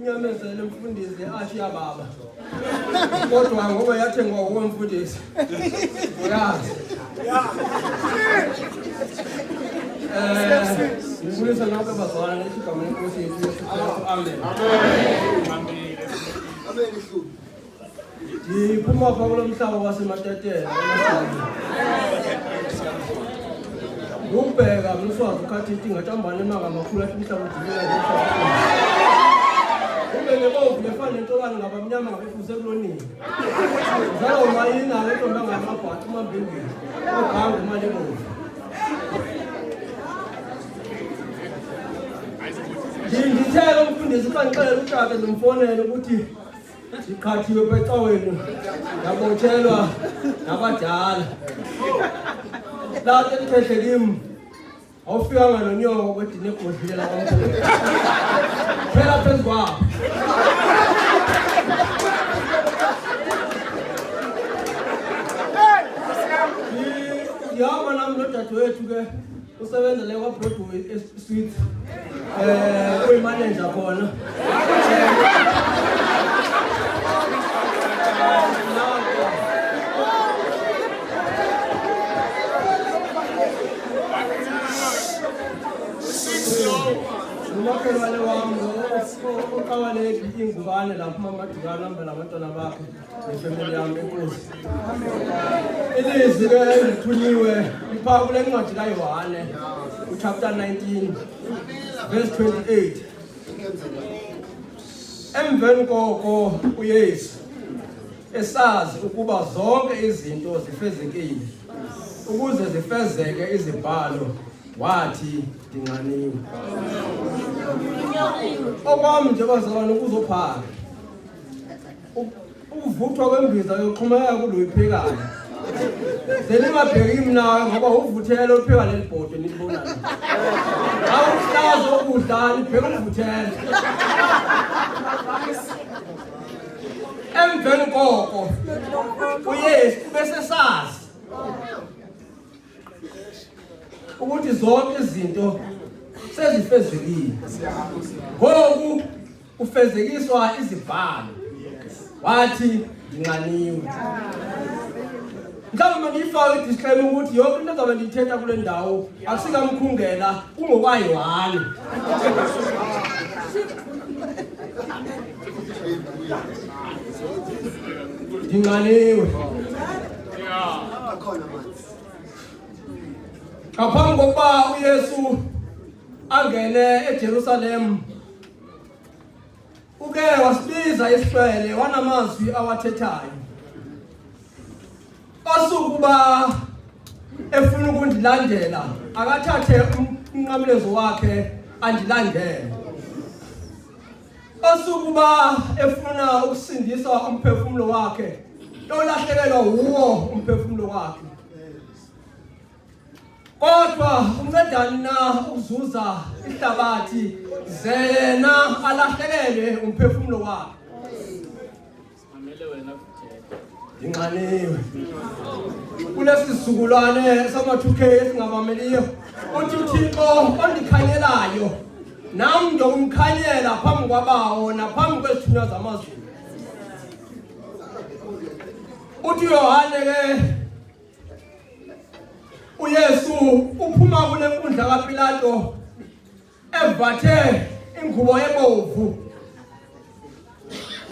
unyamezele umfundisi ashiya baba. Kodwa ngoba yathengwa umfundisi. Uyazi. Ngibulisa nonke abazalwane ngesigaba lenkosi yethu Yesu Kristu. Amen. Amen. Ndiphuma apha kulo mhlaba wasematetela. Ngubheka mswazi ukhathi ingatambane emanga makhulu athi umhlaba udibela ngomhlaba. Ube nebovu lefana nentokane ngabamnyama ngabefuze kulonini. Zala umayina ngentombi ngamabhathi umambengeni. Ubhanga imali ebovu. Ngithela umfundisi ukanixelela uTata nomfonela ukuthi iqhathiwe becaweni yabotshelwa nabadala. Lathi ekhehle kimi awufikanga nonyoko kwedini egodlela kwamkhulu. Phela phezu kwabo. Ngihamba nami nodadewethu ke usebenza le kwa-Broadway Suite. Uyimanager khona. Umakhelwane wami uqawaleki ingubane lapho uMamadikana hamba nabantwana bakhe nefamily yami enkosi. Ilizwi ke elithunyiwe lipha kule ncwadi kaYohane chapter 19 verse 28. Emveni koko uYesu esazi ukuba zonke izinto zifezekile ukuze zifezeke izibhalo wathi ndinqaniwe. Okwami nje bazalwane ukuzophaka. Uvuthwa kwembiza yoqhumeka kuloyiphekayo. Selingabheki mina ngoba uvuthela upheka lelibhodo nilibona. Awuhlazo ukudla nibheka uvuthela. Emveni koko uYesu bese sazi ukuthi zonke izinto sezifezekile. Ngoku ufezekiswa izibhalo. Wathi ndinqaniwe. Mhlawumbe ngifake idisclaimer ukuthi yonke into ezabe ndiyithetha kule ndawo akusikamkhungela ungokwaYohane. Ndinqaniwe. Ngaphambi kokuba uYesu angene eJerusalem uke wasibiza isifele wanamazwi awathethayo. Osukuba efuna ukundilandela akathathe umnqamlezo wakhe andilandele. Osukuba efuna ukusindisa umphefumulo wakhe olahlekelwa uwo umphefumulo wakhe. Kodwa uncedani na ukuzuza ihlabathi zena alahlekelwe umphefumulo wakhe. Amele wena ndinqaniwe. Kulesizukulwane sama-2K esingabameliyo uthi uThixo ondikhanyelayo nami ndokumkhanyela phambi kwabawo naphambi kwezithunywa zamazulu. Uthi Yohane ke uYesu uphuma kule nkundla kaPilato evathe ingubo ebovu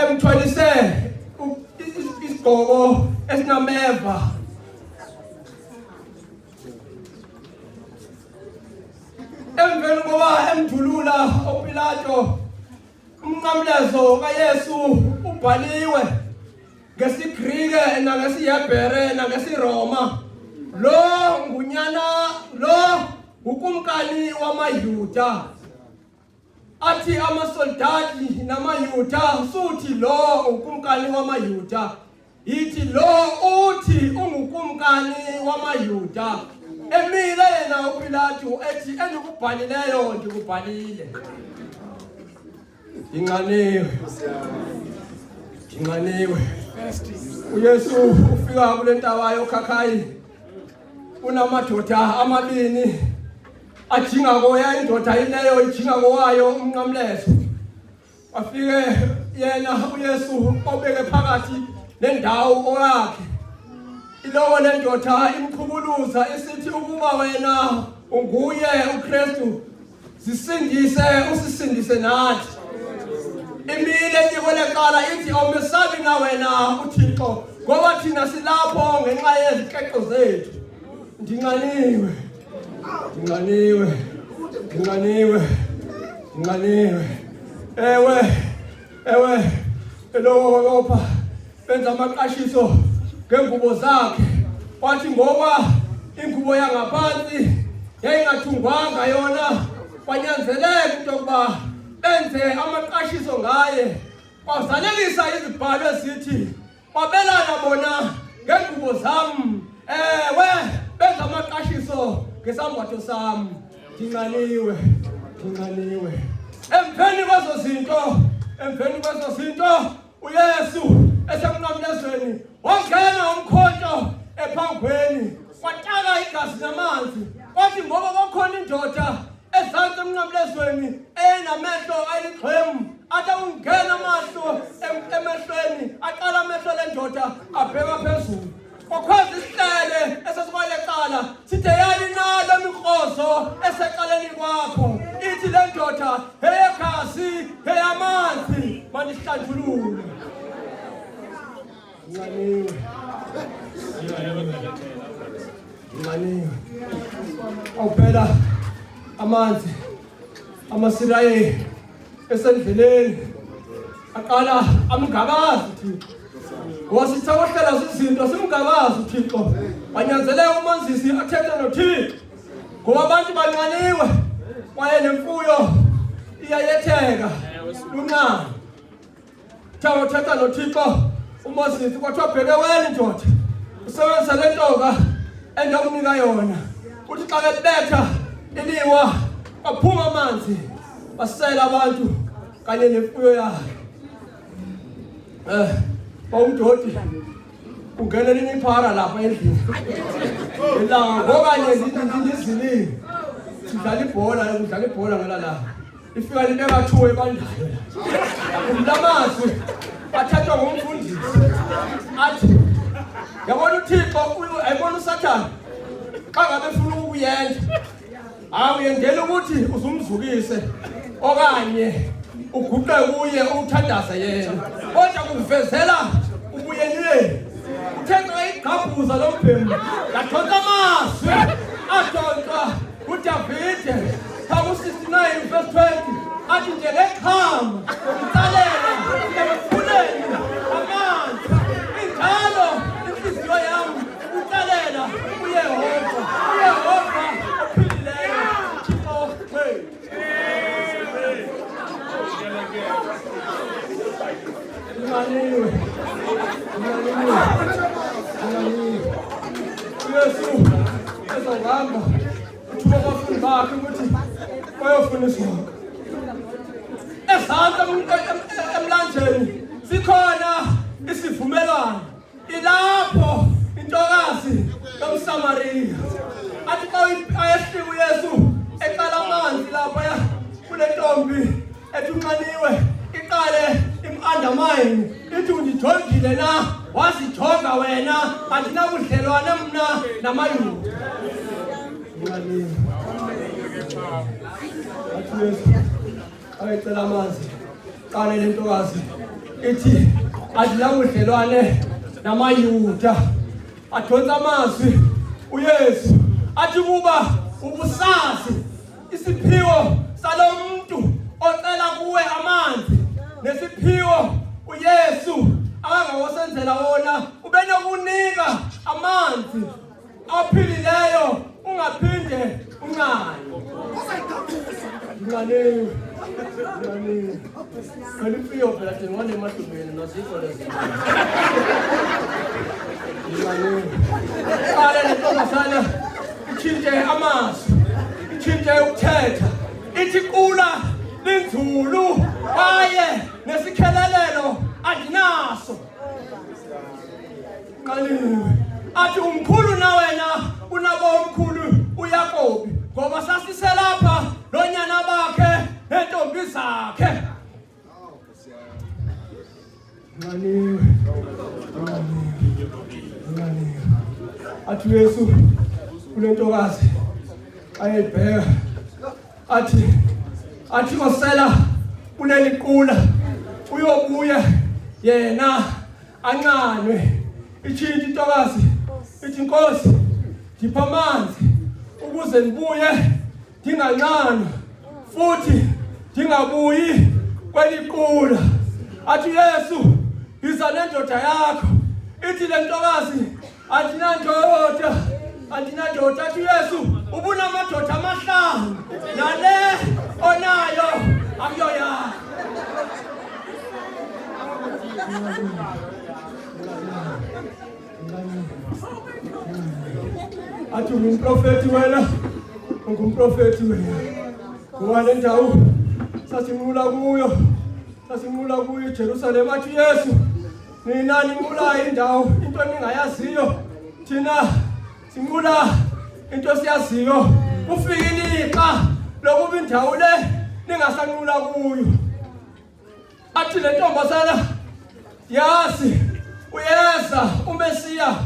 emthwalise isigqoko esinameva. Emveni koba emdulula uPilato umnqamlezo kaYesu ubhaliwe ngesiGrike nangesiHebhere nangesiRoma. Lo ngunyana lo ukumkani wamaYuda. Athi amasoldati namayuda suthi lo ukumkani wamaYuda. Ithi lo uthi ungukumkani wamaYuda. Emile yena uPilato ethi endikubhalileyo ndikubhalile. Ndinqaniwe. Ndinqaniwe. uYesu ufika kule ntaba yokhakhayi. Unamadoda amabini ajinga koya indoda ileyo ijinga kowayo umnqamlezo. afike yena uYesu obeke phakathi nendawo oyakhe ilowo lendoda imkhubuluza isithi ukuba wena unguye uKristu sisindise usisindise nathi imile nyikweleqala ithi awumesabi na wena uThixo ngoba thina silapho ngenxa yezixexo zethu ndinganiwe ewe opha benza amaqashiso ngengubo zakhe wathi ngoba ingubo yangaphansi yayingathungwanga yona kwanyanzeleka into yokuba benze amaqashiso ngaye kwazalekisa izibhalo ezithi babelana bona ngengubo zami benza amaqashiso ngesambatho sami ndinganiwe emveni kwezo zinto uYesu esemnqamlezweni wangena umkhonto ephangweni kwataka igazi namanzi kwathi ngoba kwakhona indoda ezantsi emnqamlezweni enamehlo ayixhemu athi ungena amahlo emehlweni aqala amehlo lendoda abheka phezulu kwakhweza isihlele esesikwaleqala sithe yalinalo mikrozo eseqaleni kwakho ithi le ndoda heyegazi heyamanzi manihlanjulule nganiwe awuphela amanzi amasiraye esendleleni aqala amgakazi Thixo wasithawohlela izinto simgakazi uThixo wanyanzeleka uManzisi athethe noThixo ngoba abantu banqaniwe kwaye nemfuyo iyayetheka lunqani thetha noThixo uManzisi kwathiwa bheke wena indoda usebenzisa le ntoka endokunika yona uthi xa bethetha iliwa baphuma amanzi basela abantu kanye nemfuyo yakhe umdodi ungena niniphara lapha endlini ilanga ngokanye ndizilile sidlala ibhola ngala la ifika libeka 2 ebandayo umlamazwi athathwa ngumfundisi athi yabona uThixo ayibona uSathane xa ngabe ufuna ukuyenza awuyendela ukuthi uzumzukise okanye uguqe kuye uthandaze yena kodwa kuvezela ubuyelweni uthenga igqabhuza lombhemu yathonta amazwi adonsa uDavide ku69 verse 20 athi nje leqhama umtalela emfuleni amanzi injalo inhliziyo yami utalela uYehova ophilileyo Thixo Nganiwe. Yesu ezahamba uthuba abafundi bakhe ukuthi bayofundiswa. Ezantsi emlanjeni sikhona isivumelwano. Ilapho intokazi yomSamariya athi xa ayefika uYesu eqala amanzi lapha kule ntombi ethi unqaniwe iqale imandamine ithi undijongile na wazijonga wena andinabudlelwane mna namayuda ayicela amanzi qale le ntokazi ithi andinabudlelwane namayuda adonsa amazwi uYesu athi kuba ubusazi isiphiwo salomuntu ocela kuwe amanzi nesiphiwo uYesu akangawosenzela wona ubenokunika amanzi aphilileyo ungaphinde unqane ngane kalifio phela ngone emadubeni nasifo lezi ngane qale lentombazana itshintshe amazwi itshintshe ukuthetha ithi qula linzulu kwaye nesikhelelelo andinaso qaliwe athi umkhulu na wena unabo umkhulu uYakobi ngoba sasiselapha lonyana bakhe nentombi zakhe Nganiwe. Athi Yesu kunentokazi ayibheka athi kosela kuleli qula uyobuya yena ancanwe ithinta intokazi ithi Nkosi ngipha amanzi ukuze ngibuye ngingancanwa futhi ngingabuyi kweliqula. Athi Yesu iza nendoda yakho ithi le ntokazi andinandoda. Athi Yesu ubunamadoda amahlanu nale onayo akuyoyakho. Athi ungumprofeti wena, ungumprofeti wena. Ngwale ndawo sasinqula kuyo Jerusalem. Athi Yesu nina ninqula indawo into ningayaziyo, thina sinqula into siyaziyo. Kufikile ixa lokuba indawo le ningasanqula kuyo. Athi le ntombazana yazi uyeza uMesiya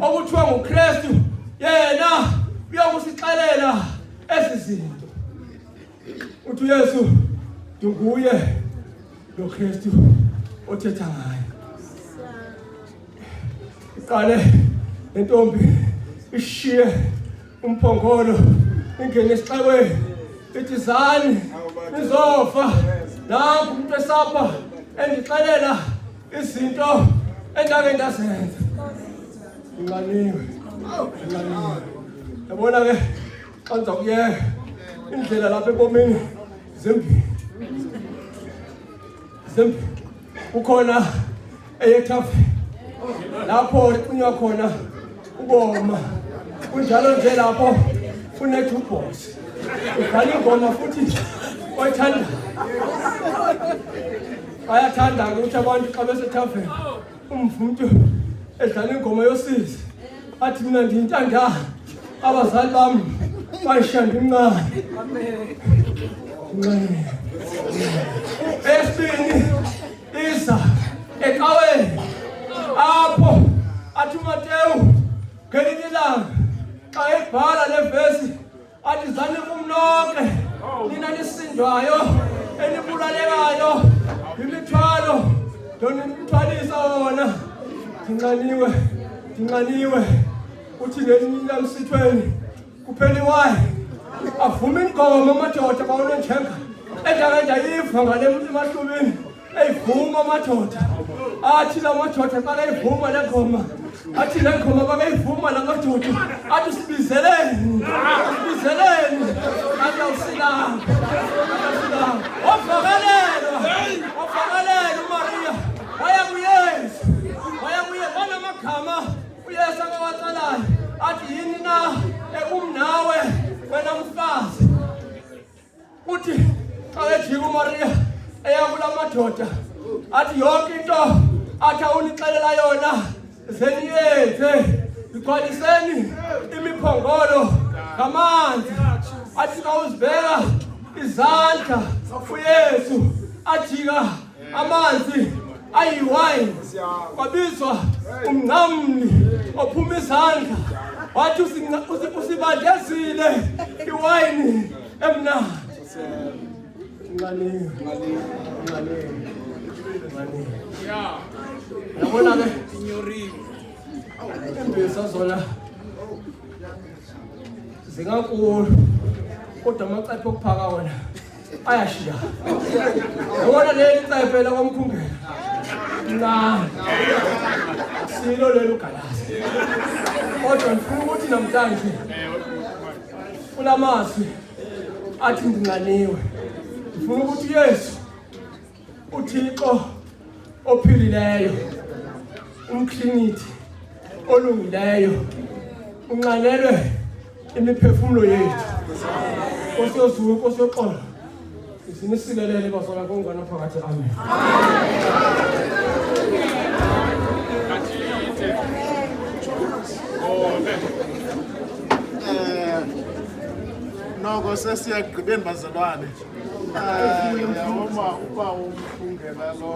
okuthiwa nguKristu, yena uyokusixelela ezi zinto. Uthi Yesu nguye lo Kristu othetha ngaye. Iqale lentombi ishiye umphongolo ingene esixekweni ithi zani nizofa. Nangu umuntu esapha endixelela izinto endake ndazenza. Nginganiwe. Yabona ke xa ngizakuyeka indlela lapha ebomini zimbili. Ukhona eyethafe lapho ucinywa khona ukoma. Kunjalo nje lapho une-jukebox udlala ingoma futhi oyithanda. Bayathanda-ke ukuthi abantu xa besethaveni umvumntu edlala ingoma yosizi. Athi mina ndiyintandane abazali bami bayishanda imncane. Esibini iza ecaweni apho athi uMateyu ngelinye ilanga xa ebhala le vesi athi zani kumnonke nina nisindwayo enibulalekayo imithwalo lona nimthwalisa wona. Ndinqaniwe uthi ngelinye lamsithweni kupheliwayo avuma ingoma amadoda bawunonjenga endake ndayiva ngale emahlubini eyivuma amadoda. Athi la madoda bakayivuma le ngoma, athi le ngoma bakayivuma la madoda. Athi sibizeleni athi awusilanga. Wafakalelwa uMaria waya kuYesu banamagama uYesu akawacalayo. Athi yini na ekumnawe wena mfazi. Uthi xa ejika uMaria eyakula madoda athi yonke into athi awunixelela yona zeniyenze. Igcwaliseni imiphongolo ngamanzi. Athi xa uzibeka izandla uYesu ajika amanzi ayiwayini. Kwabizwa umnqamli ophuma izandla wathi usibandezile iwayini emnandi. Nganiwe. Yabona ke imbisa zona zingankulu kodwa amacephe okuphaka wona ayashiya. Yabona leli cephe la kwamkhungela silo lelo galasi. Kodwa ngifuna ukuthi namhlanje kulamazwi athi ndinganiwe. Ngifuna ukuthi Yesu uThixo ophilileyo, umklinithi olungileyo, unqanelwe imiphefumulo yethu. Nkosi yozulu, Nkosi yoxolo, sinisikelele bazalwane kongana phakathi. Amen. Noko sesiyagqibeni bazalwane. Uma umfungela lo